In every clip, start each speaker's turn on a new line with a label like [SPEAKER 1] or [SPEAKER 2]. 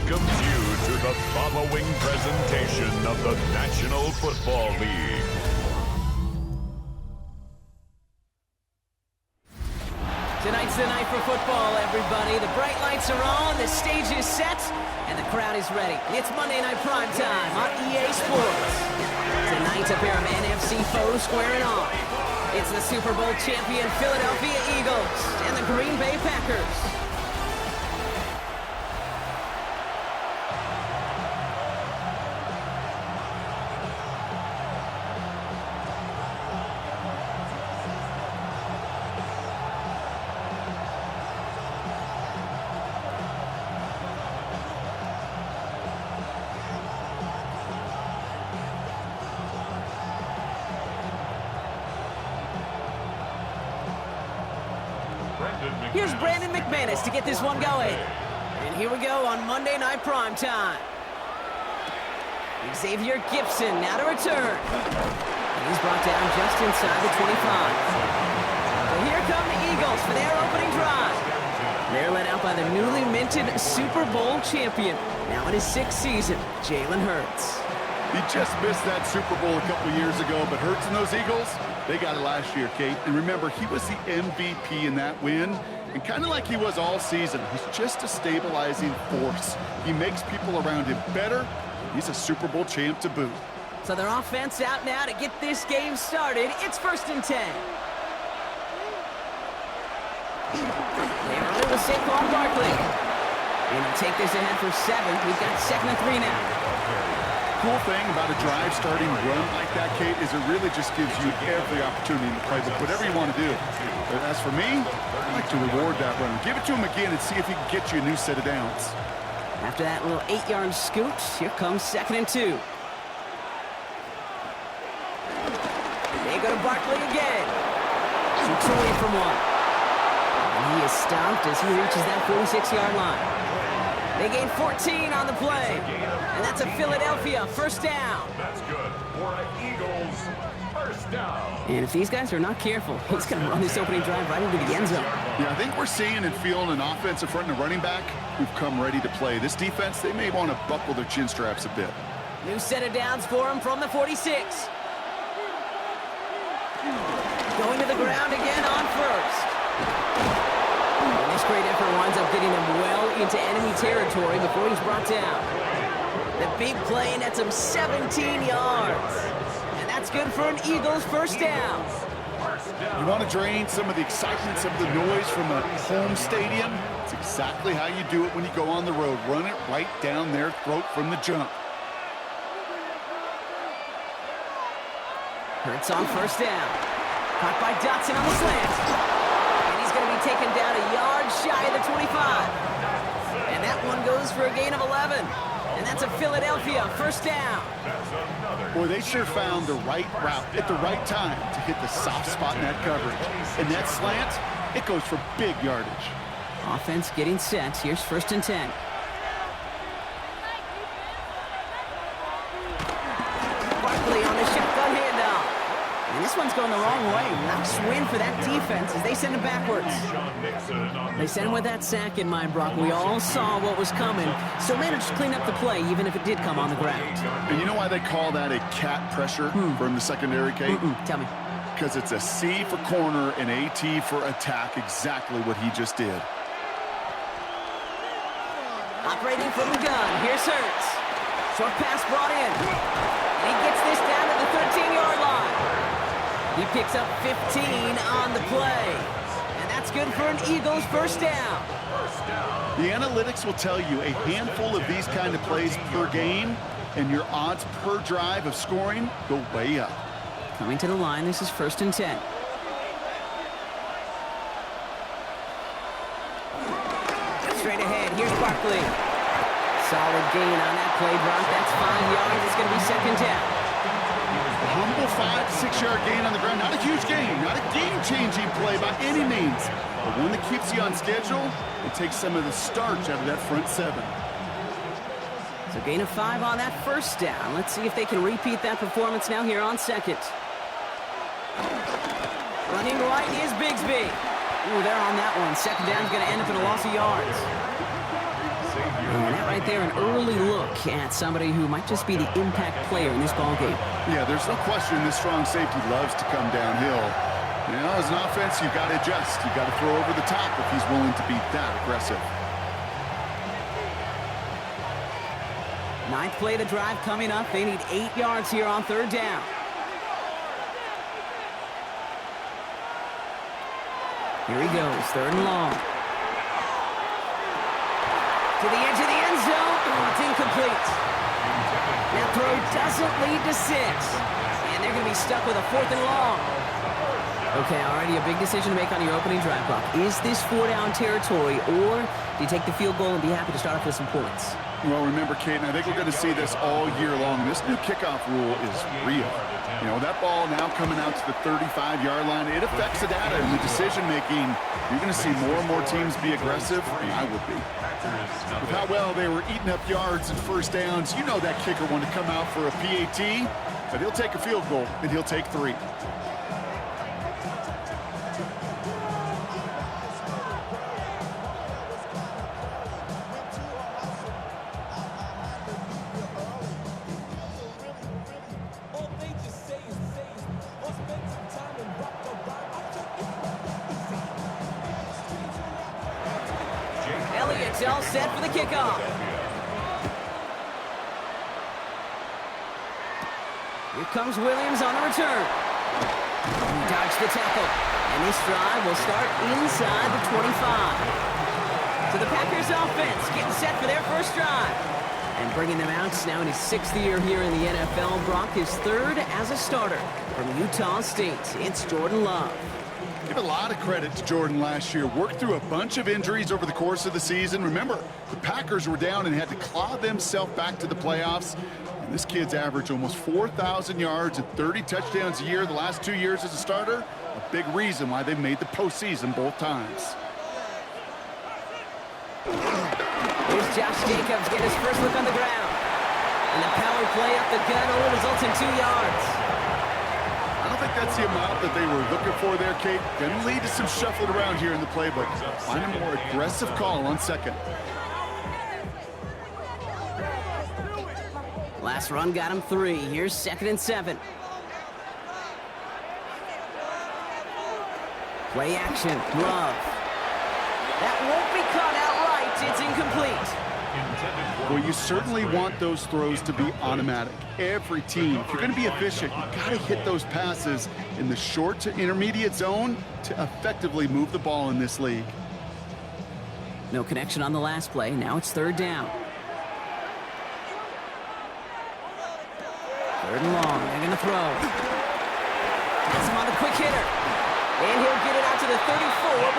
[SPEAKER 1] welcomes you to the following presentation of the National Football League.
[SPEAKER 2] Tonight's the night for football, everybody. The bright lights are on, the stage is set, and the crowd is ready. It's Monday Night Prime Time on EA Sports. Tonight, a pair of NFC foes squaring off. It's the Super Bowl champion Philadelphia Eagles and the Green Bay Packers. Here's Brandon McManus to get this one going. And here we go on Monday Night Prime Time. Xavier Gipson now to return. And he's brought down just inside the 25. So here come the Eagles for their opening drive. They're led out by the newly minted Super Bowl champion, now in his 6th season, Jalen Hurts.
[SPEAKER 3] He just missed that Super Bowl a couple years ago, but Hurts and those Eagles, they got it last year, Kate. And remember, he was the MVP in that win. And kind of like he was all season, he's just a stabilizing force. He makes people around him better. He's a Super Bowl champ to boot.
[SPEAKER 2] So their offense out now to get this game started. It's 1st and 10. They're with Saquon Barkley. And he'll take this ahead for 7. We've got 2nd and 3 now.
[SPEAKER 3] Cool thing about a drive starting run like that, Kate, is it really just gives you every opportunity to play whatever you want to do. But as for me, I like to reward that run. Give it to him again and see if he can get you a new set of downs.
[SPEAKER 2] After that little 8-yard scoot, here comes 2nd and 2. They go to Barkley again. Shoots away from one. And he is stopped as he reaches that 46-yard line. They gain 14 on the play. And that's a Philadelphia 1st down.
[SPEAKER 1] That's good for an Eagles 1st down.
[SPEAKER 2] And if these guys are not careful, he's going to run this opening drive right into the end zone.
[SPEAKER 3] Yeah, I think we're seeing and feeling an offensive front and a running back who've come ready to play. This defense, they may want to buckle their chin straps a bit.
[SPEAKER 2] New set of downs for him from the 46. Going to the ground again on 1st. And this great effort winds up getting him well into enemy territory before he's brought down. The big play nets him 17 yards. And that's good for an Eagles 1st down.
[SPEAKER 3] You want to drain some of the excitement, some of the noise from a home stadium? It's exactly how you do it when you go on the road. Run it right down their throat from the jump.
[SPEAKER 2] Hurts on 1st down. Caught by Dotson on the slant. And he's going to be taken down a yard shy of the 25. And that one goes for a gain of 11. And that's a Philadelphia 1st down.
[SPEAKER 3] Boy, they sure found the right route at the right time to hit the soft spot in that coverage. And that slant, it goes for big yardage.
[SPEAKER 2] Offense getting set. Here's 1st and 10. Barkley on the shotgun handoff. And this one's going the wrong way. Nice win for that defense as they send him backwards. They sent him with that sack in mind, Brock. We all saw what was coming. So managed to clean up the play, even if it did come on the ground.
[SPEAKER 3] And you know why they call that a cat pressure from the secondary, Kate?
[SPEAKER 2] Tell me.
[SPEAKER 3] Because it's a C for corner and a T for attack, exactly what he just did.
[SPEAKER 2] Operating from the gun. Here's Hurts. Short pass brought in. And he gets this down to the 13-yard line. He picks up 15 on the play. And that's good for an Eagles 1st down.
[SPEAKER 3] The analytics will tell you a handful of these kind of plays per game, and your odds per drive of scoring go way up.
[SPEAKER 2] Coming to the line, this is 1st and 10. Straight ahead, here's Barkley. Solid gain on that play, Brock. That's 5 yards. It's going to be 2nd down.
[SPEAKER 3] A humble 5 to 6 yard gain on the ground. Not a huge gain, not a game-changing play by any means, but one that keeps you on schedule and takes some of the starch out of that front 7.
[SPEAKER 2] So gain of 5 on that 1st down. Let's see if they can repeat that performance now here on 2nd. Running right is Bigsby. Ooh, they're on that one. 2nd down's going to end up in a loss of yards. And that right there, an early look at somebody who might just be the impact player in this ballgame.
[SPEAKER 3] Yeah, there's no question this strong safety loves to come downhill. Now, as an offense, you've got to adjust. You've got to throw over the top if he's willing to be that aggressive.
[SPEAKER 2] Ninth play of the drive coming up. They need 8 yards here on third down. Here he goes, third and long. To the edge of the end zone. Oh, it's incomplete. That throw doesn't lead to 6. And they're going to be stuck with a 4th and long. Okay, already a big decision to make on your opening drive clock. Is this 4-down territory, or do you take the field goal and be happy to start off with some points?
[SPEAKER 3] Well, remember, Kate, and I think we're going to see this all year long. This new kickoff rule is real. You know, that ball now coming out to the 35-yard line, it affects the data and the decision-making. You're going to see more and more teams be aggressive, and I would be. With how well they were eating up yards and first downs, you know that kicker wanted to come out for a PAT, but he'll take a field goal, and he'll take 3.
[SPEAKER 2] It's all set for the kickoff. Here comes Williams on the return. He dodged the tackle. And this drive will start inside the 25. So the Packers offense getting set for their first drive. And bringing them out now in his 6th year here in the NFL. Brock his 3rd as a starter from Utah State. It's Jordan Love.
[SPEAKER 3] Give a lot of credit to Jordan last year. Worked through a bunch of injuries over the course of the season. Remember, the Packers were down and had to claw themselves back to the playoffs. And this kid's averaged almost 4,000 yards and 30 touchdowns a year the last 2 years as a starter. A big reason why they've made the postseason both times.
[SPEAKER 2] Here's Josh Jacobs getting his first look on the ground. And the power play up the gut only results in 2 yards.
[SPEAKER 3] I don't think that's the amount that they were looking for there, Kate. Going to lead to some shuffling around here in the playbook. Find a more aggressive call on second.
[SPEAKER 2] Last run got him 3. Here's 2nd and 7. Play action. Love. That won't be caught outright. It's incomplete.
[SPEAKER 3] Well, you certainly want those throws to be automatic. Every team, if you're going to be efficient, you've got to hit those passes in the short to intermediate zone to effectively move the ball in this league.
[SPEAKER 2] No connection on the last play. Now it's 3rd down. 3rd and long. They're going to throw. Has him on the quick hitter. And he'll get it out to the 34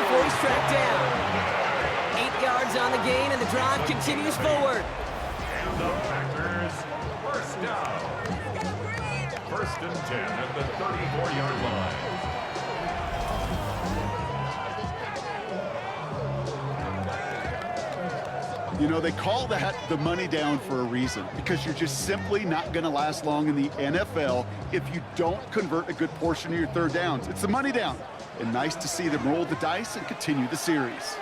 [SPEAKER 2] before he's tracked down. 8 yards on the gain, and the drive continues forward.
[SPEAKER 1] And the Packers, first down. 1st and 10 at the 34-yard line.
[SPEAKER 3] You know, they call that the money down for a reason, because you're just simply not going to last long in the NFL if you don't convert a good portion of your 3rd downs. It's the money down. And nice to see them roll the dice and continue the series.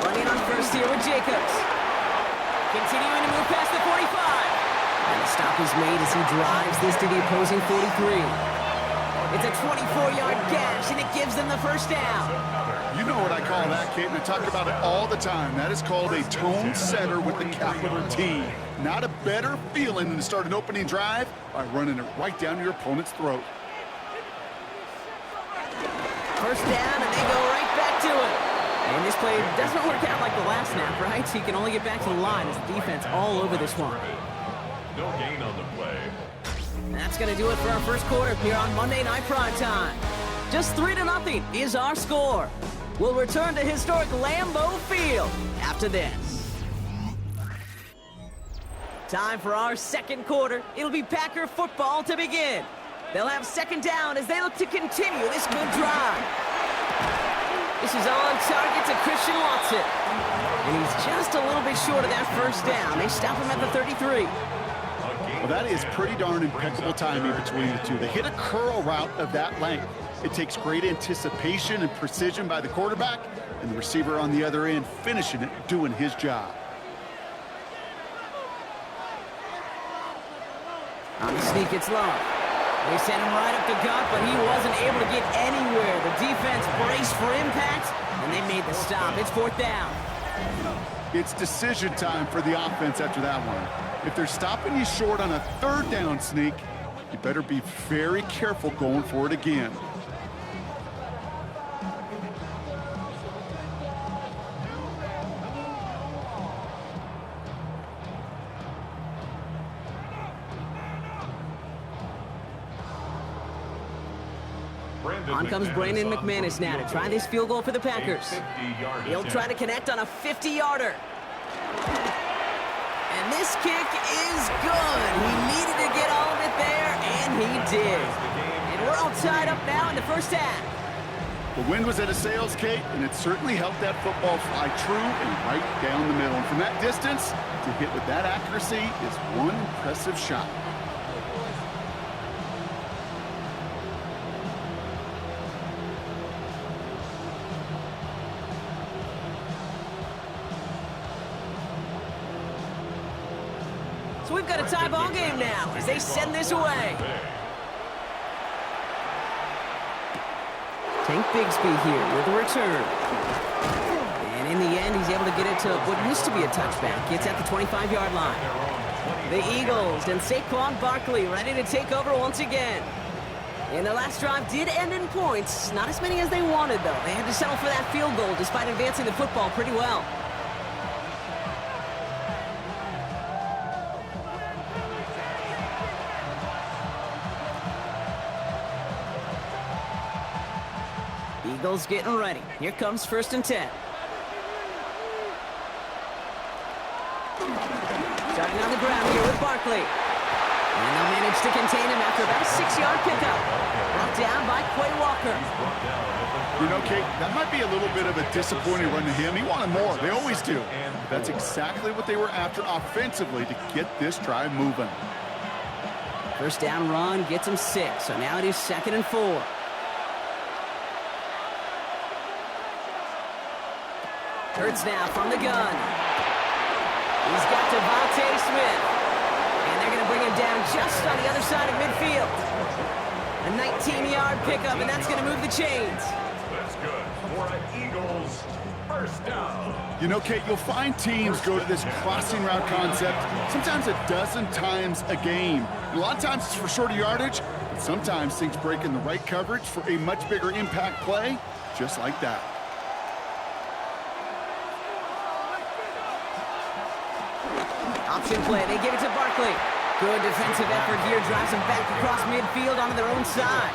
[SPEAKER 2] Running on first here with Jacobs. Continuing to move past the 45. And the stop is made as he drives this to the opposing 43. It's a 24-yard gash, and it gives them the first down.
[SPEAKER 3] You know what I call that, Kate, and I talk about it all the time. That is called a tone setter with the capital T. Not a better feeling than to start an opening drive by running it right down your opponent's throat.
[SPEAKER 2] First down, and they go right back to it. And this play doesn't work out like the last snap, right? He can only get back to the line as the defense all over this one.
[SPEAKER 1] No gain on the play.
[SPEAKER 2] That's going to do it for our first quarter here on Monday Night Primetime. Just 3-0 is our score. We'll return to historic Lambeau Field after this. Time for our second quarter. It'll be Packer football to begin. They'll have 2nd down as they look to continue this good drive. This is on target to Christian Watson. And he's just a little bit short of that first down. They stop him at the 33.
[SPEAKER 3] Well, that is pretty darn impeccable timing between the two. They hit a curl route of that length. It takes great anticipation and precision by the quarterback, and the receiver on the other end finishing it, doing his job.
[SPEAKER 2] On the sneak, it's Love. They sent him right up the gut, but he wasn't able to get anywhere. The defense braced for impact, and they made the stop. It's 4th down.
[SPEAKER 3] It's decision time for the offense after that one. If they're stopping you short on a 3rd down sneak, you better be very careful going for it again.
[SPEAKER 2] On comes Brandon McManus now to try this field goal for the Packers. He'll try to connect on a 50-yarder. And this kick is good. He needed to get all of it there, and he did. And we're all tied up now in the first half.
[SPEAKER 3] The wind was at a sails, Kate, and it certainly helped that football fly true and right down the middle. And from that distance, to hit with that accuracy is one impressive shot.
[SPEAKER 2] So we've got a tie ball game now as they send this away. Tank Bigsby here with a return. And in the end, he's able to get it to what used to be a touchback. It's at the 25-yard line. The Eagles and Saquon Barkley ready to take over once again. And the last drive did end in points. Not as many as they wanted, though. They had to settle for that field goal despite advancing the football pretty well. Eagles getting ready. Here comes 1st and 10. Starting on the ground here with Barkley. And they'll manage to contain him after about a 6-yard pickup. Brought down by Quay Walker.
[SPEAKER 3] You know, Kate, that might be a little bit of a disappointing run to him. He wanted more. They always do. That's exactly what they were after offensively to get this drive moving.
[SPEAKER 2] 1st down run gets him 6. So now it is 2nd and 4. Hurts now from the gun. He's got Devontae Smith. And they're going to bring him down just on the other side of midfield. A 19-yard pickup, and that's going to move the chains.
[SPEAKER 1] That's good for an Eagles 1st down.
[SPEAKER 3] You know, Kate, you'll find teams go to this crossing route concept sometimes a dozen times a game. A lot of times it's for shorter yardage, but sometimes things break in the right coverage for a much bigger impact play, just like that.
[SPEAKER 2] Option play, they give it to Barkley. Good defensive effort here, drives them back across midfield onto their own side.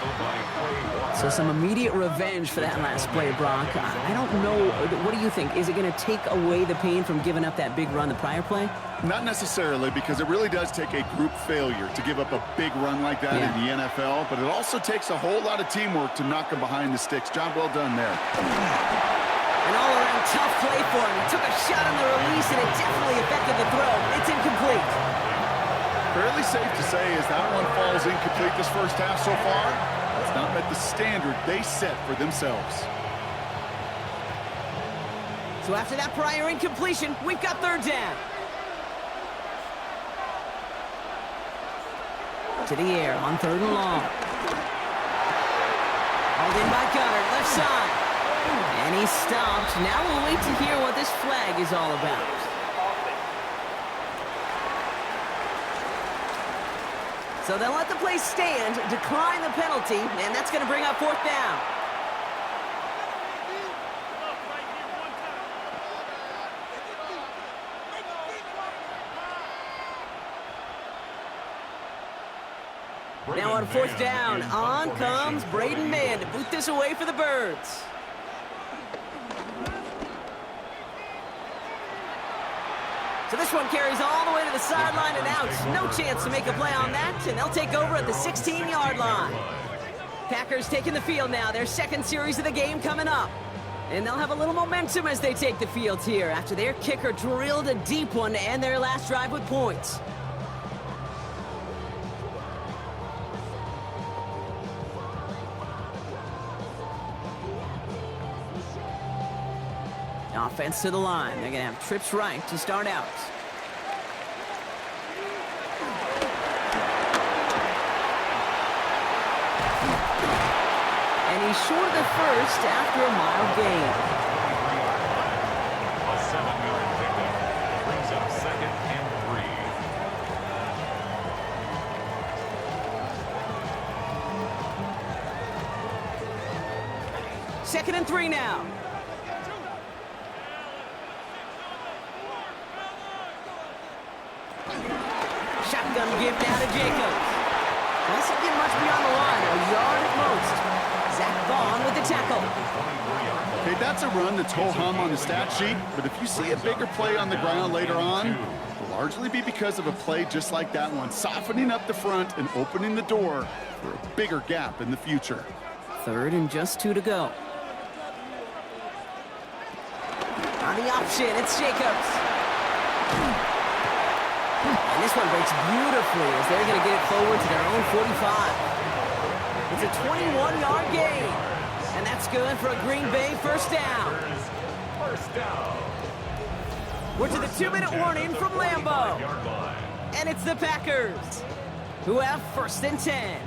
[SPEAKER 2] So some immediate revenge for that last play, Brock. I don't know, what do you think? Is it going to take away the pain from giving up that big run the prior play?
[SPEAKER 3] Not necessarily, because it really does take a group failure to give up a big run like that in the NFL, but it also takes a whole lot of teamwork to knock them behind the sticks. Job well done there.
[SPEAKER 2] An all-around tough play for him. He took a shot on the release, and it definitely affected the throw. It's incomplete.
[SPEAKER 3] Fairly safe to say as that one falls incomplete this first half so far, it's not met the standard they set for themselves.
[SPEAKER 2] So after that prior incompletion, we've got 3rd down. To the air on 3rd and long. Hauled in by Goddard, left side. And he's stopped. Now we'll wait to hear what this flag is all about. So they'll let the play stand, decline the penalty, and that's going to bring up 4th down. Now on 4th down, on comes Braden Mann to boot this away for the Birds. So this one carries all the way to the sideline and out. No chance to make a play on that, and they'll take over at the 16-yard line. Packers taking the field now, their 2nd series of the game coming up. And they'll have a little momentum as they take the field here after their kicker drilled a deep one to end their last drive with points. Offense to the line. They're going to have trips right to start out. And he's short of the first after a mild gain.
[SPEAKER 1] A 7-yard pickup brings up 2nd and 3.
[SPEAKER 2] 2nd and 3 now. Shotgun give now to Jacobs. Doesn't get much beyond the line, a yard at most. Zach Vaughn with the tackle.
[SPEAKER 3] Okay, that's a run that's ho-hum on the stat sheet, but if you see a bigger play on the ground later on, it'll largely be because of a play just like that one, softening up the front and opening the door for a bigger gap in the future.
[SPEAKER 2] 3rd and just 2 to go. On the option, it's Jacobs. And this one breaks beautifully as they're going to get it forward to their own 45. It's a 21-yard gain. And that's good for a Green Bay first down.
[SPEAKER 1] First down.
[SPEAKER 2] We're to the 2-minute warning from Lambeau. And it's the Packers, who have 1st and 10.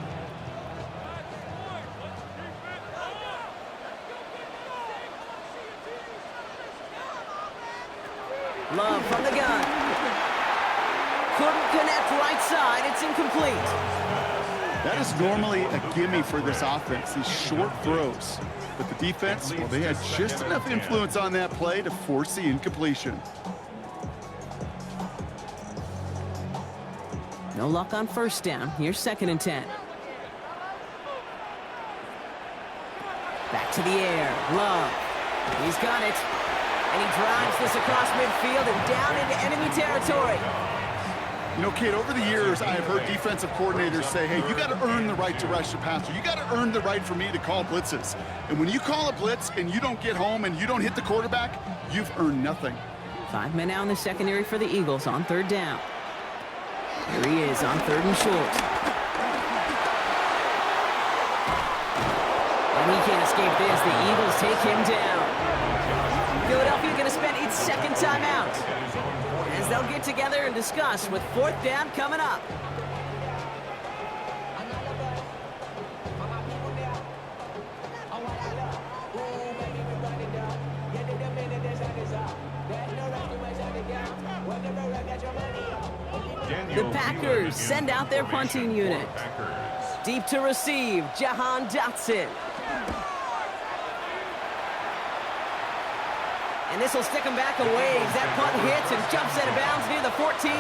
[SPEAKER 2] Love from the gun. Couldn't connect right side. It's incomplete.
[SPEAKER 3] That is normally a gimme for this offense, these short throws. But the defense, well, they had just enough influence on that play to force the incompletion.
[SPEAKER 2] No luck on first down. Here's 2nd and 10. Back to the air. Love. He's got it. And he drives this across midfield and down into enemy territory.
[SPEAKER 3] You know, Kate, over the years, I've heard defensive coordinators say, hey, you got to earn the right to rush the passer. You got to earn the right for me to call blitzes. And when you call a blitz and you don't get home and you don't hit the quarterback, you've earned nothing.
[SPEAKER 2] 5 men now in the secondary for the Eagles on 3rd down. Here he is on 3rd and short. And he can't escape this. The Eagles take him down. Philadelphia going to spend its 2nd timeout as they'll get together and discuss with 4th down coming up. The Packers send out their punting unit. Deep to receive, Jahan Dotson. And this will stick him back a ways. That punt hits and jumps out of bounds near the 14.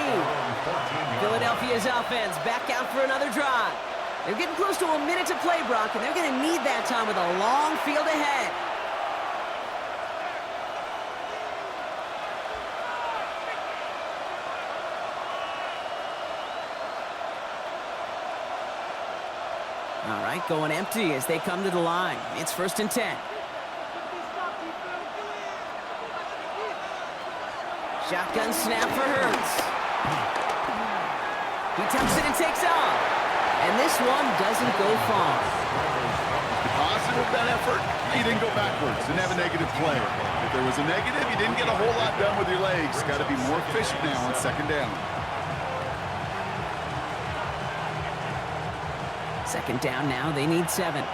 [SPEAKER 2] Philadelphia's offense back out for another drive. They're getting close to a minute to play, Brock, and they're going to need that time with a long field ahead. All right, going empty as they come to the line. It's 1st and 10. Shotgun snap for Hurts. He tucks it and takes off. And this one doesn't go far.
[SPEAKER 3] Positive that effort, he didn't go backwards, didn't have a negative play. If there was a negative, you didn't get a whole lot done with your legs. Got to be more efficient now on 2nd down.
[SPEAKER 2] 2nd down now, they need 7.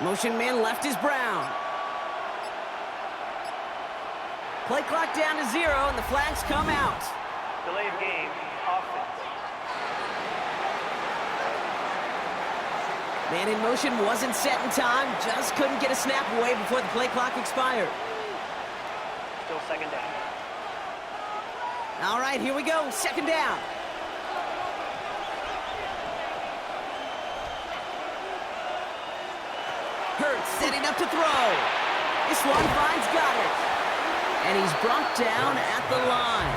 [SPEAKER 2] Motion man left is Brown. Play clock down to 0, and the flags come out.
[SPEAKER 4] Delay of game, offense.
[SPEAKER 2] Man in motion wasn't set in time, just couldn't get a snap away before the play clock expired.
[SPEAKER 4] Still 2nd down.
[SPEAKER 2] All right, here we go, 2nd down. Hurts setting up to throw. This one finds Goddard. And he's brought down at the line.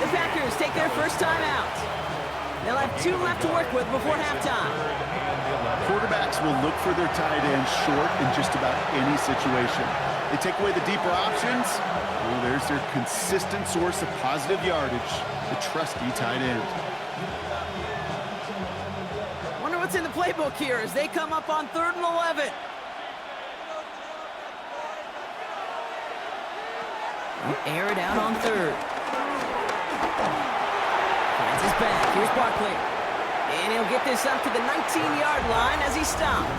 [SPEAKER 2] The Packers take their first time out. They'll have 2 left to work with before halftime.
[SPEAKER 3] Quarterbacks will look for their tight end short in just about any situation. They take away the deeper options. Well, there's their consistent source of positive yardage, the trusty tight end.
[SPEAKER 2] Wonder what's in the playbook here as they come up on 3rd and 11. Air it out on 3rd. Finds his back. Here's Barkley. And he'll get this up to the 19-yard line as he stopped.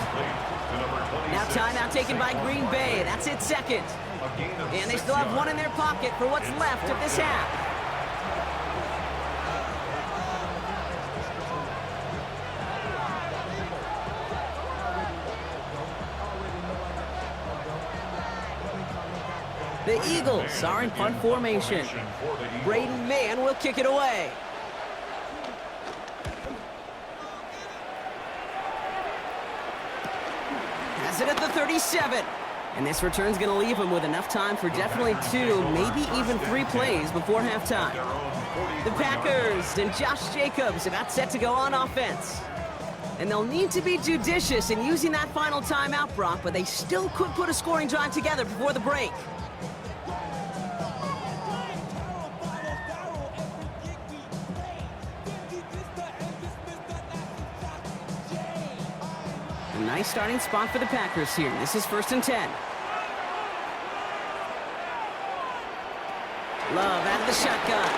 [SPEAKER 2] Now timeout taken by Green Bay. That's its 2nd. And they still have 1 in their pocket for what's left of this half. The Eagles are in punt formation. Braden Mann will kick it away. Has it at the 37. And this return's going to leave him with enough time for definitely 2, maybe even 3 plays before halftime. The Packers and Josh Jacobs about set to go on offense. And they'll need to be judicious in using that final timeout, Brock, but they still could put a scoring drive together before the break. A nice starting spot for the Packers here. This is 1st and 10. Love out of the shotgun.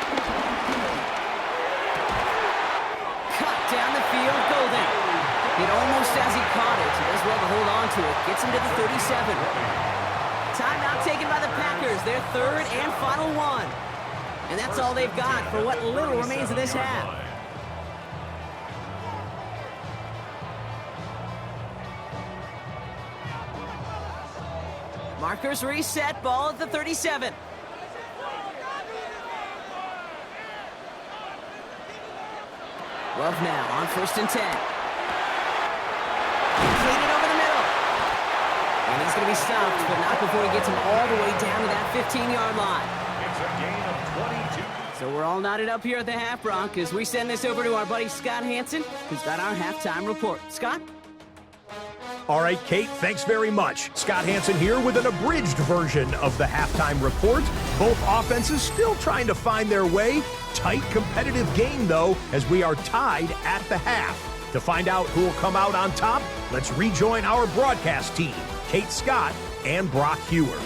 [SPEAKER 2] Cut down the field, Golden. Hit almost as he caught it. He does well to hold on to it. Gets him to the 37. Timeout taken by the Packers. Their 3rd and final 1. And that's all they've got for what little remains of this half. Markers reset, ball at the 37. Love now on 1st and 10. Completed over the middle. And he's going to be stopped, but not before he gets him all the way down to that 15-yard line.
[SPEAKER 1] It's a gain of 22.
[SPEAKER 2] So we're all knotted up here at the half, Brock, as we send this over to our buddy Scott Hansen, who's got our halftime report. Scott?
[SPEAKER 5] All right, Kate, thanks very much. Scott Hansen here with an abridged version of the halftime report. Both offenses still trying to find their way. Tight, competitive game, though, as we are tied at the half. To find out who will come out on top, let's rejoin our broadcast team, Kate Scott and Brock Hewer.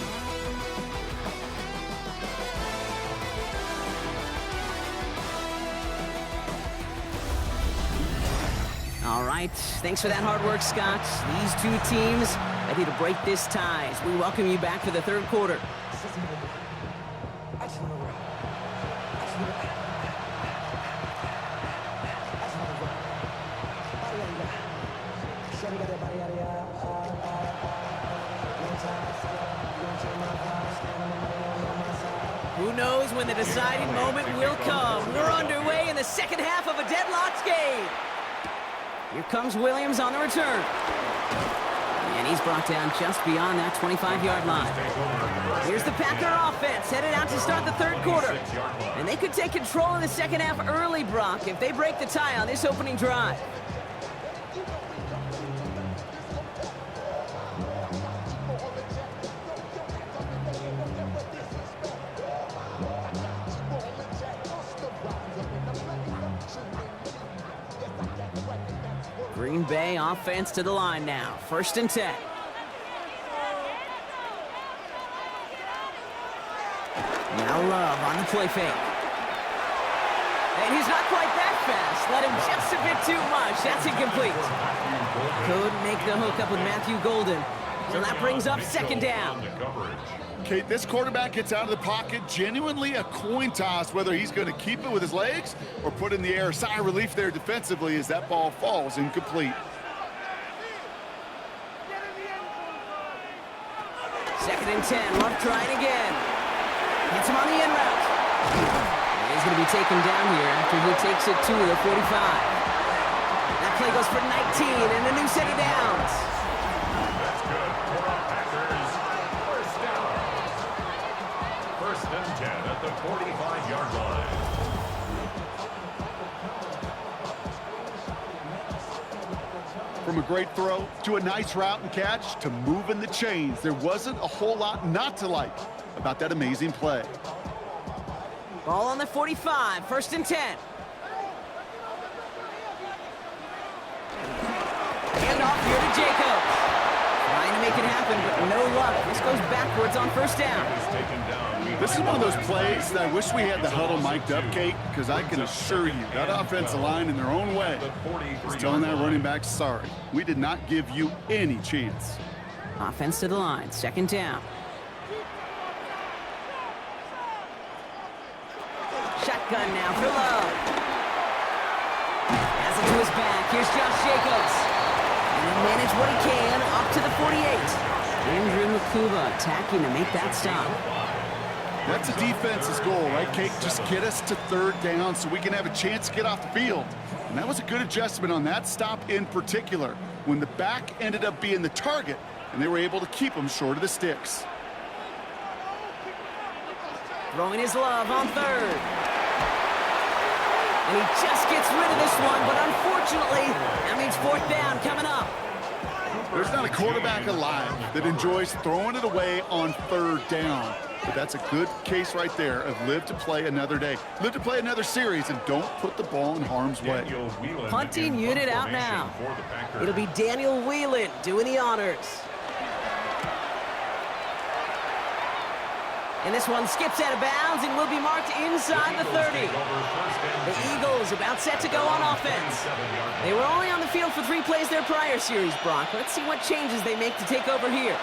[SPEAKER 2] All right, thanks for that hard work, Scott. These 2 teams ready to break this tie as we welcome you back to the 3rd quarter. Who knows when the deciding moment will come? We're underway in the 2nd half of a deadlocked game. Here comes Williams on the return. And he's brought down just beyond that 25-yard line. Here's the Packer offense headed out to start the 3rd quarter. And they could take control in the 2nd half early, Brock, if they break the tie on this opening drive. Green Bay offense to the line now. 1st and 10. Now Love on the play fake. And he's not quite that fast. Let him just a bit too much. That's incomplete. Couldn't make the hook up with Matthew Golden. So that brings up 2nd down.
[SPEAKER 3] Kate, this quarterback gets out of the pocket, genuinely a coin toss, whether he's going to keep it with his legs or put in the air. Sigh of relief there defensively as that ball falls incomplete.
[SPEAKER 2] 2nd and 10, Love trying again. Hits him on the end route. And he's going to be taken down here after he takes it to the 45. That play goes for 19 and a new set of downs.
[SPEAKER 1] That's good for the Packers. 1st down. 1st and 10 at the 45-yard line.
[SPEAKER 3] From a great throw to a nice route and catch to moving the chains, there wasn't a whole lot not to like about that amazing play.
[SPEAKER 2] Ball on the 45, 1st and 10. Hand off here to Jacobs. Trying to make it happen, but no luck. This goes backwards on 1st down.
[SPEAKER 3] This is one of those plays that I wish we had the huddle mic'd up, Kate, because I can assure you that offensive line in their own way is telling that running back, sorry, we did not give you any chance.
[SPEAKER 2] Offense to the line, 2nd down. Shotgun now for Love. Has it to his back. Here's Josh Jacobs. And he'll manage what he can up to the 48. Andrew Makuba attacking to make that stop.
[SPEAKER 3] That's a defense's goal, right, Kate? Just get us to 3rd down so we can have a chance to get off the field. And that was a good adjustment on that stop in particular, when the back ended up being the target, and they were able to keep him short of the sticks.
[SPEAKER 2] Throwing his Love on 3rd. And he just gets rid of this one, but unfortunately, that means 4th down coming up.
[SPEAKER 3] There's not a quarterback alive that enjoys throwing it away on 3rd down. But that's a good case right there of live to play another day. Live to play another series and don't put the ball in harm's way.
[SPEAKER 2] Punting unit out now. It'll be Daniel Whelan doing the honors. And this one skips out of bounds and will be marked inside the 30. The Eagles about set to go on offense. They were only on the field for 3 plays their prior series, Brock. Let's see what changes they make to take over here.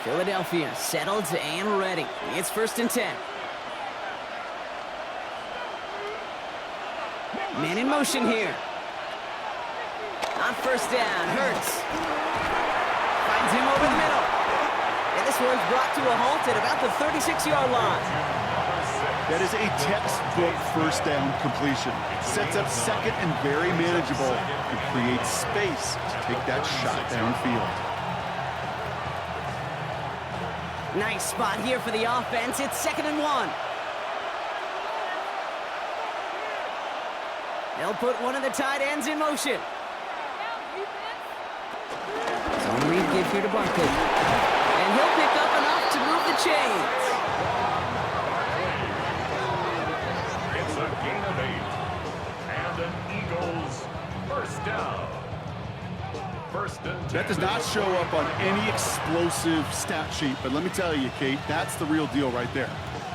[SPEAKER 2] Philadelphia settled and ready. It's 1st and 10. Man in motion here. On 1st down, Hurts. Finds him over the middle. And this one's brought to a halt at about the 36-yard line.
[SPEAKER 3] That is a textbook 1st down completion. Sets up 2nd and very manageable and creates space to take that shot downfield.
[SPEAKER 2] Nice spot here for the offense. It's 2nd and 1. They'll put one of the tight ends in motion. Zone read give here to Barkley. And he'll pick up enough to move the chains.
[SPEAKER 1] It's a gain of 8. And an Eagles 1st down. 1st and 10.
[SPEAKER 3] That does not show up on any explosive stat sheet, but let me tell you, Kate, that's the real deal right there.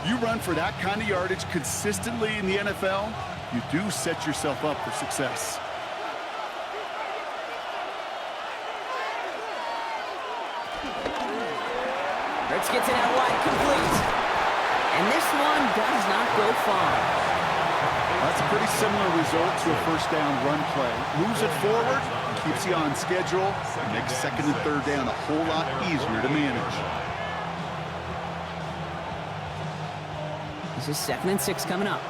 [SPEAKER 3] You run for that kind of yardage consistently in the NFL, you do set yourself up for success.
[SPEAKER 2] Hurts gets it out wide, complete. And this one does not go far.
[SPEAKER 3] That's a pretty similar result to a 1st down run play. Moves it forward, keeps you on schedule, and makes 2nd and 3rd down a whole lot easier to manage.
[SPEAKER 2] This is 2nd and 6 coming up.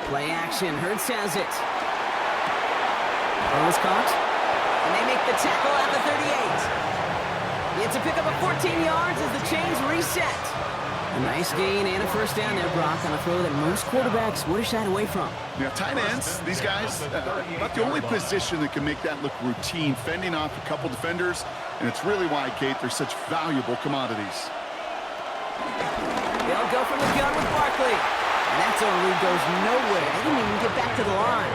[SPEAKER 2] Play action, Hurts has it. Ball is caught, and they make the tackle at the 38. It's a pickup of 14 yards as the chains reset. A nice gain and a 1st down there, Brock, on a throw that most quarterbacks would have shied away from.
[SPEAKER 3] Now, tight ends, these guys, about the only position that can make that look routine, fending off a couple defenders, and it's really why, Kate, they're such valuable commodities.
[SPEAKER 2] They'll go from the gun with Barkley. And that zone read goes nowhere. They didn't even get back to the line.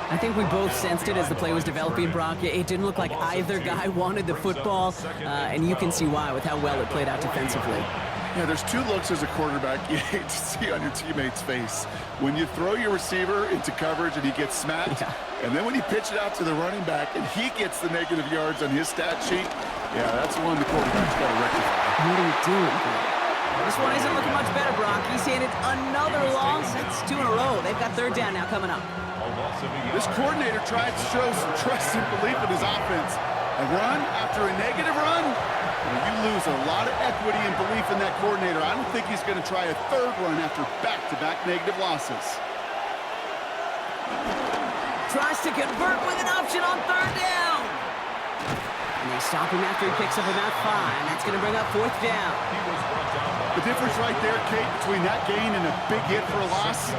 [SPEAKER 2] I think we both sensed it as the play was developing, Brock. It didn't look like either guy wanted the football, and you can see why with how well it played out defensively.
[SPEAKER 3] Yeah, there's 2 looks as a quarterback you hate to see on your teammate's face. When you throw your receiver into coverage and he gets smacked, and then when you pitch it out to the running back and he gets the negative yards on his stat sheet, yeah, that's one the quarterback's got to rectify.
[SPEAKER 2] What are you doing? This one isn't looking much better, Brock. He's handed another loss. That's 2 in a row. They've got 3rd down now coming up.
[SPEAKER 3] This coordinator tried to show some trust and belief in his offense. A run after a negative run, you lose a lot of equity and belief in that coordinator. I don't think he's going to try a 3rd run after back-to-back negative losses.
[SPEAKER 2] Tries to convert with an option on third down. And they stop him after he picks up about 5. That's going to bring up fourth down.
[SPEAKER 3] The difference right there, Kate, between that gain and a big hit for a loss,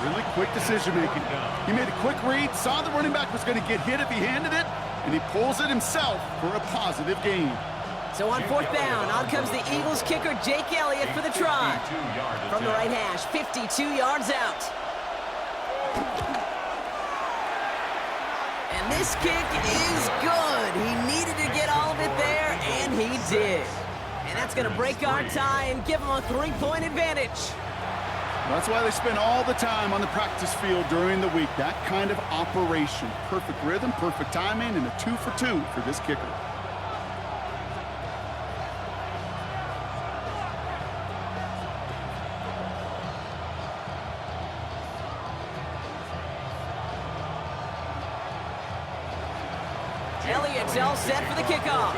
[SPEAKER 3] really quick decision-making. He made a quick read, saw the running back was going to get hit if he handed it, and he pulls it himself for a positive gain.
[SPEAKER 2] So on fourth down, on comes the Eagles kicker, Jake Elliott, for the try. From the right hash, 52 yards out. And this kick is good. He needed to get all of it there, and he did. And that's going to break our tie and give him a 3-point advantage.
[SPEAKER 3] That's why they spend all the time on the practice field during the week. That kind of operation. Perfect rhythm, perfect timing, and a 2 for 2 for this kicker.
[SPEAKER 2] Elliott's all set for the kickoff.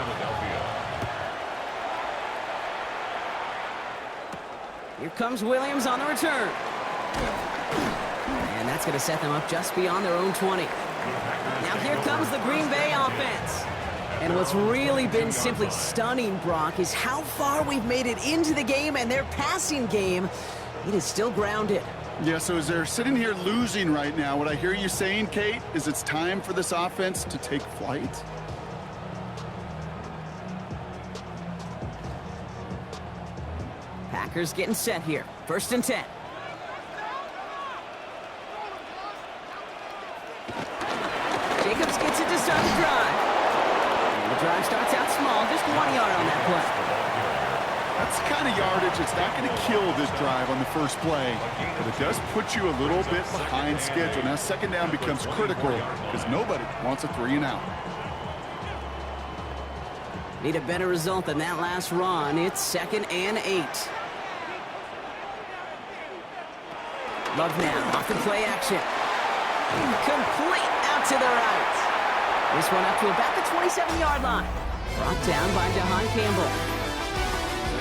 [SPEAKER 2] Here comes Williams on the return. And that's going to set them up just beyond their own 20. Now here comes the Green Bay offense. And what's really been simply stunning, Brock, is how far we've made it into the game, and their passing game, it is still grounded.
[SPEAKER 3] Yeah, so as they're sitting here losing right now, what I hear you saying, Kate, is it's time for this offense to take flight?
[SPEAKER 2] Packers getting set here. 1st and 10. Jacobs gets it to start the drive. And the drive starts out small, just 1 yard on that play.
[SPEAKER 3] That's the kind of yardage it's not going to kill this drive on the first play, but it does put you a little bit behind schedule. Now 2nd down becomes critical because nobody wants a 3 and out.
[SPEAKER 2] Need a better result than that last run. It's 2nd and 8. Love now, off the play action. Complete out to the right. This one up to about the 27-yard line. Brought down by DeHaan Campbell.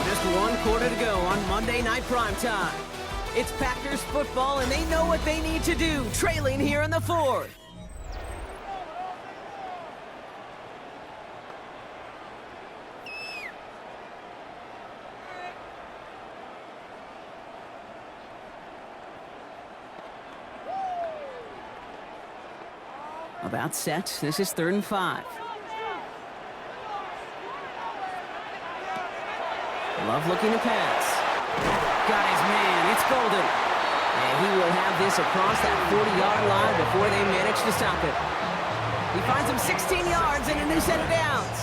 [SPEAKER 2] Just 1 quarter to go on Monday Night Primetime. It's Packers football, and they know what they need to do, trailing here in the 4th. About set. This is 3rd and 5. Love looking to pass. Got his man. It's Golden. And he will have this across that 40-yard line before they manage to stop it. He finds him 16 yards and a new set of downs.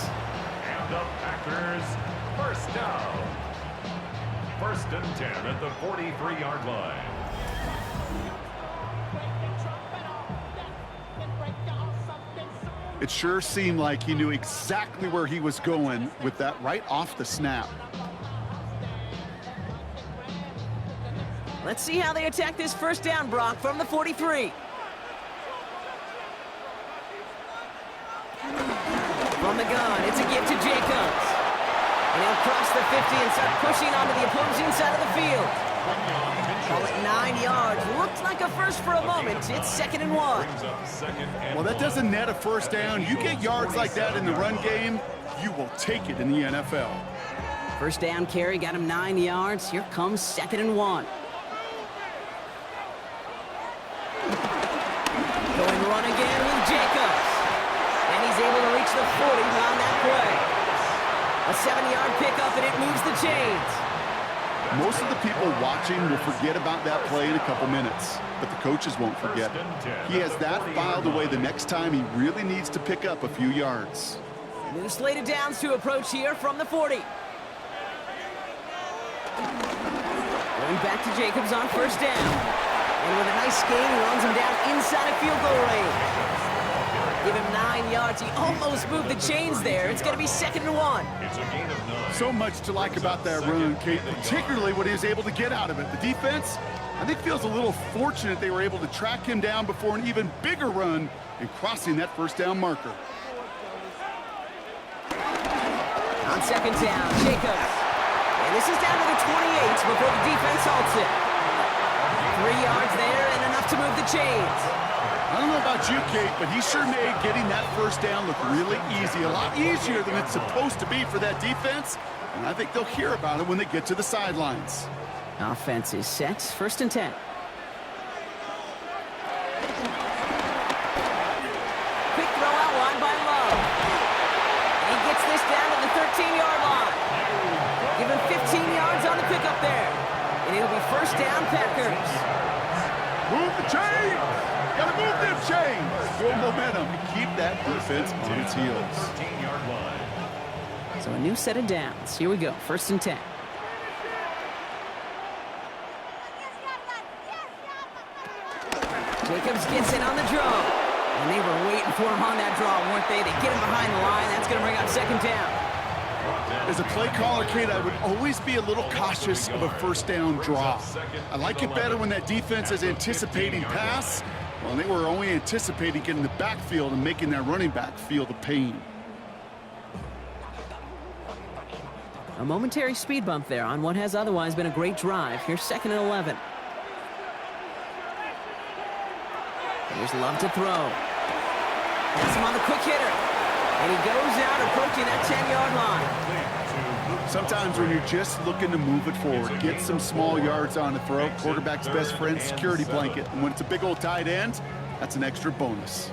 [SPEAKER 1] And the Packers, 1st down. 1st and 10 at the 43-yard line.
[SPEAKER 3] It sure seemed like he knew exactly where he was going with that right off the snap.
[SPEAKER 2] Let's see how they attack this 1st down, Brock, from the 43. From the gun, it's a give to Jacobs. And he'll cross the 50 and start pushing onto the opposing side of the field. Call it 9 yards. Looked like a first for a moment. It's 2nd and 1.
[SPEAKER 3] Well, that doesn't net a 1st down. You get yards like that in the run game, you will take it in the NFL.
[SPEAKER 2] 1st down carry got him 9 yards. Here comes 2nd and 1. Going run again with Jacobs. And he's able to reach the 40 on that play. A 7-yard pickup, and it moves the chains.
[SPEAKER 3] Most of the people watching will forget about that play in a couple minutes, but the coaches won't forget. He has that filed away the next time he really needs to pick up a few yards.
[SPEAKER 2] New slated downs to approach here from the 40. Going back to Jacobs on 1st down. And with a nice gain, he runs him down inside of field goal range. Give him 9 yards. He almost moved the chains there. It's going to be 2nd and 1.
[SPEAKER 1] It's a gain of 9.
[SPEAKER 3] So much to like about that run, Kate, particularly what he was able to get out of it. The defense, I think, feels a little fortunate they were able to track him down before an even bigger run and crossing that 1st down marker.
[SPEAKER 2] On 2nd down, Jacobs. And this is down to the 28 before the defense halts it. 3 yards there and enough to move the chains.
[SPEAKER 3] I don't know about you, Kate, but he sure made getting that first down look really easy. A lot easier than it's supposed to be for that defense. And I think they'll hear about it when they get to the sidelines.
[SPEAKER 2] Offense is set. 1st and 10. Quick throw out wide by Love. And he gets this down to the 13-yard line. Give him 15 yards on the pickup there. And it'll be 1st down, Packers.
[SPEAKER 3] Move the chain! Gotta move them chains! Build momentum and keep that defense on its heels.
[SPEAKER 1] 13-yard line.
[SPEAKER 2] So a new set of downs. Here we go. 1st and 10. Jacobs gets in on the draw. And they were waiting for him on that draw, weren't they? They get him behind the line. That's going to bring up 2nd down.
[SPEAKER 3] As a play caller, Kate, I would always be a little cautious of a 1st down draw. I like it better when that defense is anticipating pass. Well, they were only anticipating getting the backfield and making that running back feel the pain.
[SPEAKER 2] A momentary speed bump there on what has otherwise been a great drive. Here's 2nd and 11. Here's Love to throw. That's him on the quick hitter. And he goes out approaching that 10-yard line.
[SPEAKER 3] Sometimes when you're just looking to move it forward, get some small yards on the throw, quarterback's best friend, security blanket. And when it's a big old tight end, that's an extra bonus.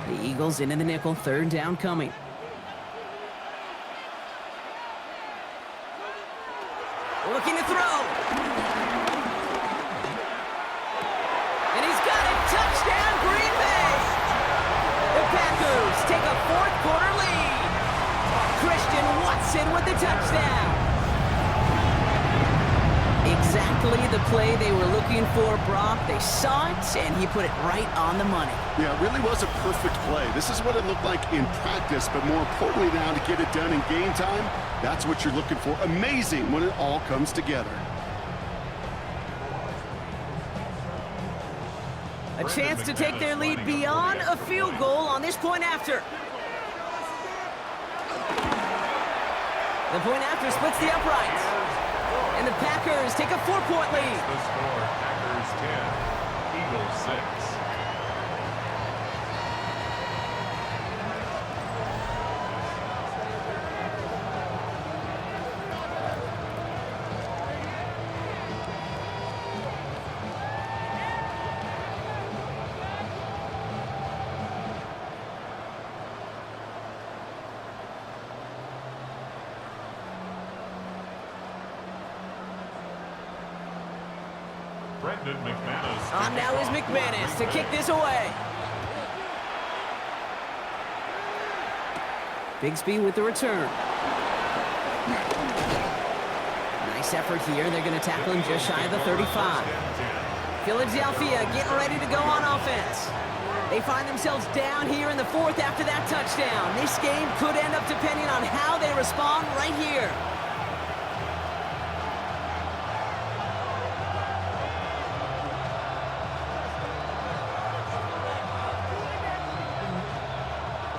[SPEAKER 2] The Eagles into the nickel, 3rd down coming. Looking to throw. And he's got it. Touchdown, Green Bay. The Packers take a 4th quarter lead. Christian Watson with the touchdown. Exactly the play they were looking for, Brock. They saw it, and he put it right on the money.
[SPEAKER 3] Yeah, it really was a perfect play. This is what it looked like in practice, but more importantly now to get it done in game time, that's what you're looking for. Amazing when it all comes together.
[SPEAKER 2] A chance to take their lead beyond a field goal on this point after. The point after splits the uprights. And the Packers take a 4-point lead.
[SPEAKER 1] The score, Packers 10, Eagles 6.
[SPEAKER 2] On now is McManus to kick this away. Bigsby with the return. Nice effort here. They're going to tackle him just shy of the 35. Philadelphia getting ready to go on offense. They find themselves down here in the 4th after that touchdown. This game could end up depending on how they respond right here.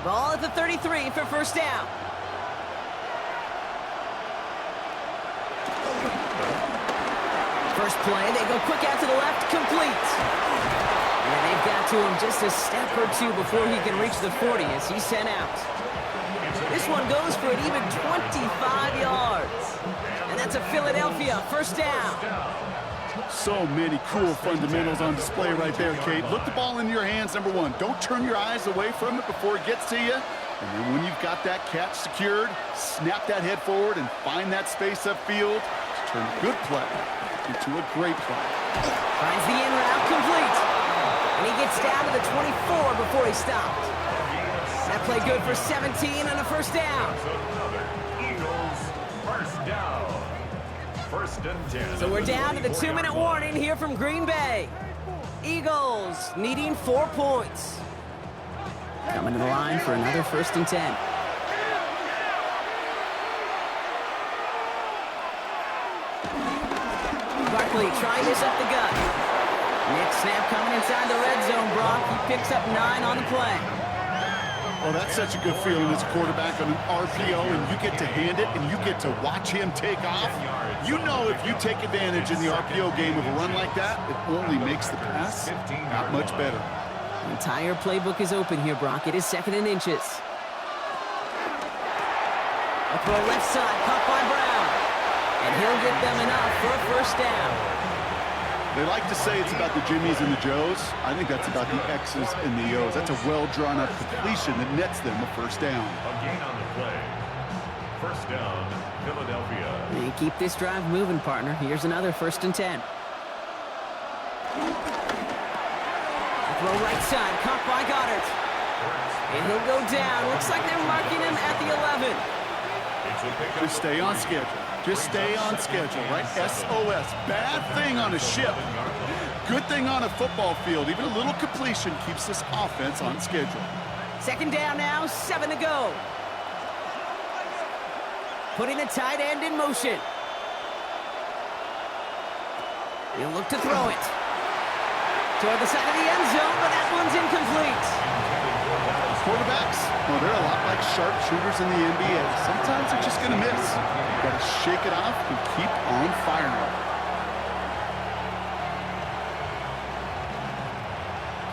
[SPEAKER 2] Ball at the 33 for 1st down. First play, they go quick out to the left, complete. And they've got to him just a step or two before he can reach the 40 as he's sent out. This one goes for an even 25 yards. And that's a Philadelphia 1st down.
[SPEAKER 3] So many cool fundamentals on display right there, Kate. Look the ball in your hands, number 1. Don't turn your eyes away from it before it gets to you. And then when you've got that catch secured, snap that head forward and find that space upfield to turn a good play into a great play.
[SPEAKER 2] Finds the in route complete. And he gets down to the 24 before he stopped. That play good for 17 and a 1st down.
[SPEAKER 1] Eagles 1st down. 1st and 10.
[SPEAKER 2] So we're down to the 2-minute warning here from Green Bay. Eagles needing 4 points. Coming to the line for another 1st and 10. Barkley trying this up the gut. Next snap coming inside the red zone, Brock. He picks up 9 on the play.
[SPEAKER 3] Well, that's such a good feeling as a quarterback on an RPO, and you get to hand it, and you get to watch him take off. You know if you take advantage in the RPO game of a run like that, it only makes the pass that much better.
[SPEAKER 2] The entire playbook is open here, Brock. It is 2nd and inches. A throw left side, caught by Brown. And he'll get them enough for a first down.
[SPEAKER 3] They like to say it's about the Jimmies and the Joes. I think that's about the X's and the O's. That's a well-drawn-up completion that nets them a first down.
[SPEAKER 1] A gain on the play. First down, Philadelphia.
[SPEAKER 2] And keep this drive moving, partner. Here's another 1st and 10. Throw right side, caught by Goddard. And he'll go down. Looks like they're marking him at the 11.
[SPEAKER 3] Just stay on schedule. Just stay on schedule, right? SOS. Bad thing on a ship. Good thing on a football field. Even a little completion keeps this offense on schedule.
[SPEAKER 2] 2nd down now, 7 to go. Putting the tight end in motion. He'll look to throw it. Toward the side of the end zone, but that one's incomplete.
[SPEAKER 3] Quarterbacks, well, they're a lot like sharpshooters in the NBA. Sometimes they're just going to miss. You've got to shake it off and keep on firing.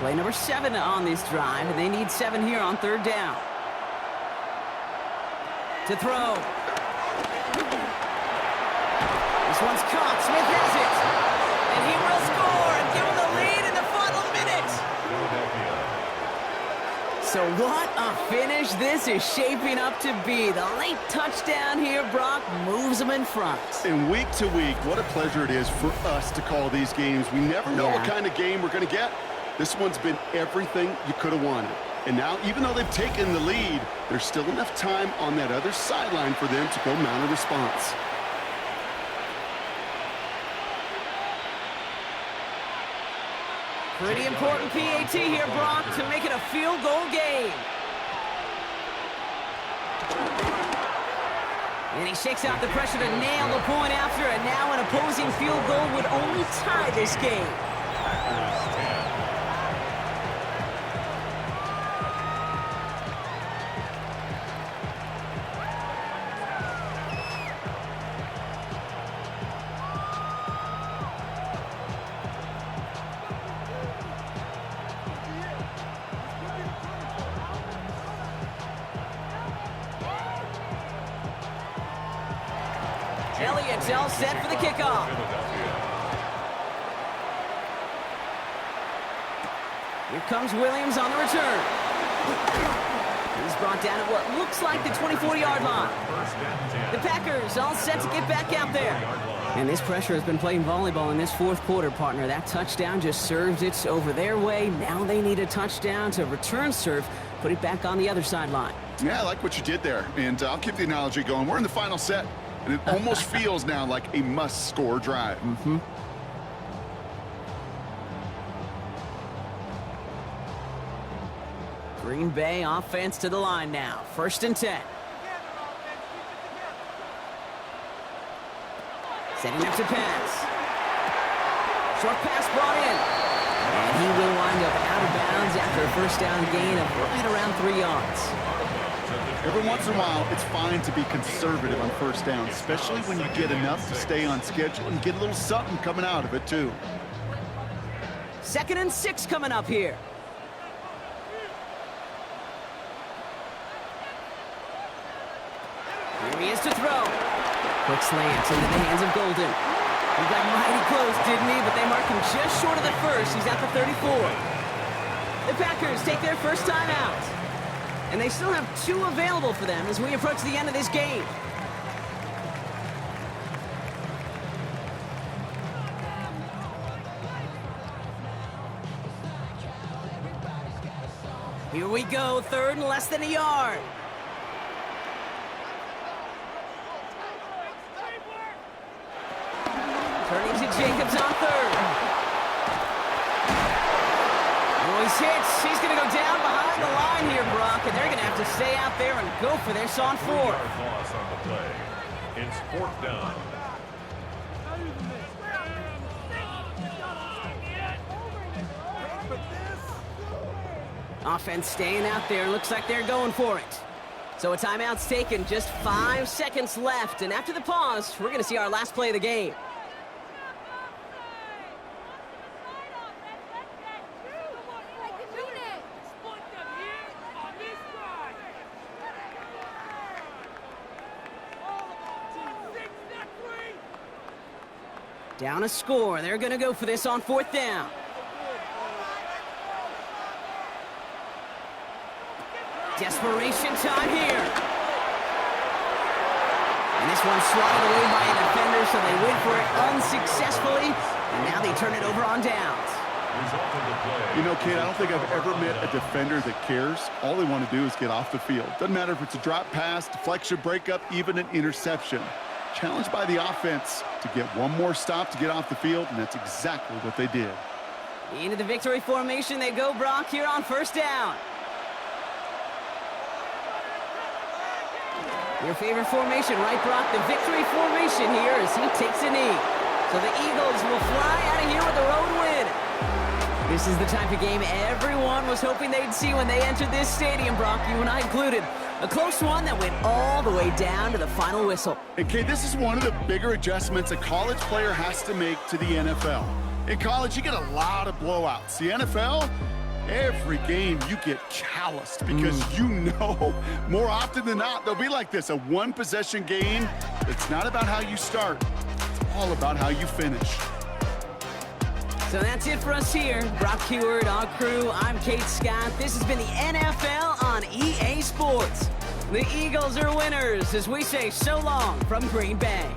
[SPEAKER 2] Play number 7 on this drive, and they need 7 here on 3rd down. To throw. This one's caught. Smith has it. And he will score and give him the lead in the final minute. So what a finish this is shaping up to be. The late touchdown here, Brock, moves them in front.
[SPEAKER 3] And week to week, what a pleasure it is for us to call these games. We never know what kind of game we're going to get. This one's been everything you could have wanted. And now, even though they've taken the lead, there's still enough time on that other sideline for them to go mount a response.
[SPEAKER 2] Pretty important PAT here, Brock, to make it a field goal game. And he shakes out the pressure to nail the point after, and now an opposing field goal would only tie this game. Elliott's all set for the kickoff. Here comes Williams on the return. He's brought down at what looks like the 24-yard line. The Packers all set to get back out there. And this pressure has been playing volleyball in this 4th quarter, partner. That touchdown just served it over their way. Now they need a touchdown to return serve, put it back on the other sideline.
[SPEAKER 3] Yeah, I like what you did there. And I'll keep the analogy going. We're in the final set. And it almost feels now like a must-score drive.
[SPEAKER 2] Green Bay offense to the line now. 1st and 10. Setting up to pass. Short pass brought in. And he will wind up out of bounds after a 1st down gain of right around 3 yards.
[SPEAKER 3] Every once in a while, it's fine to be conservative on 1st down, especially when you get enough to stay on schedule and get a little something coming out of it, too.
[SPEAKER 2] 2nd and 6 coming up here. Here he is to throw. Quick slant into the hands of Golden. He got mighty close, didn't he? But they mark him just short of the 1st. He's at the 34. The Packers take their first time out. And they still have 2 available for them as we approach the end of this game. Here we go, 3rd and less than a yard. Turning to Jacobs on 3rd. Oh, he's hit. He's going to go down behind the line here, Brock, and they're going to have to stay out there and go for this on 4th.
[SPEAKER 1] 3-yard loss on the play. It's 4th down.
[SPEAKER 2] Offense staying out there. Looks like they're going for it. So a timeout's taken. Just 5 seconds left. And after the pause, we're going to see our last play of the game. Down a score. They're going to go for this on 4th down. Desperation time here. And this one's swatted away by a defender, so they went for it unsuccessfully. And now they turn it over on downs.
[SPEAKER 3] You know, Kate, I don't think I've ever met a defender that cares. All they want to do is get off the field. Doesn't matter if it's a drop pass, deflection, breakup, even an interception. Challenged by the offense to get one more stop to get off the field, and that's exactly what they did.
[SPEAKER 2] Into the victory formation they go, Brock, here on 1st down. Your favorite formation, right, Brock? The victory formation here as he takes a knee. So the Eagles will fly out of here with a road win. This is the type of game everyone was hoping they'd see when they entered this stadium, Brock, you and I included. A close one that went all the way down to the final whistle.
[SPEAKER 3] And, Kate, this is one of the bigger adjustments a college player has to make to the NFL. In college, you get a lot of blowouts. The NFL, every game you get calloused because you know more often than not they'll be like this, a one-possession game. It's not about how you start. It's all about how you finish.
[SPEAKER 2] So that's it for us here. Brock Heward, our crew, I'm Kate Scott. This has been the NFL on EA Sports. The Eagles are winners as we say so long from Green Bay.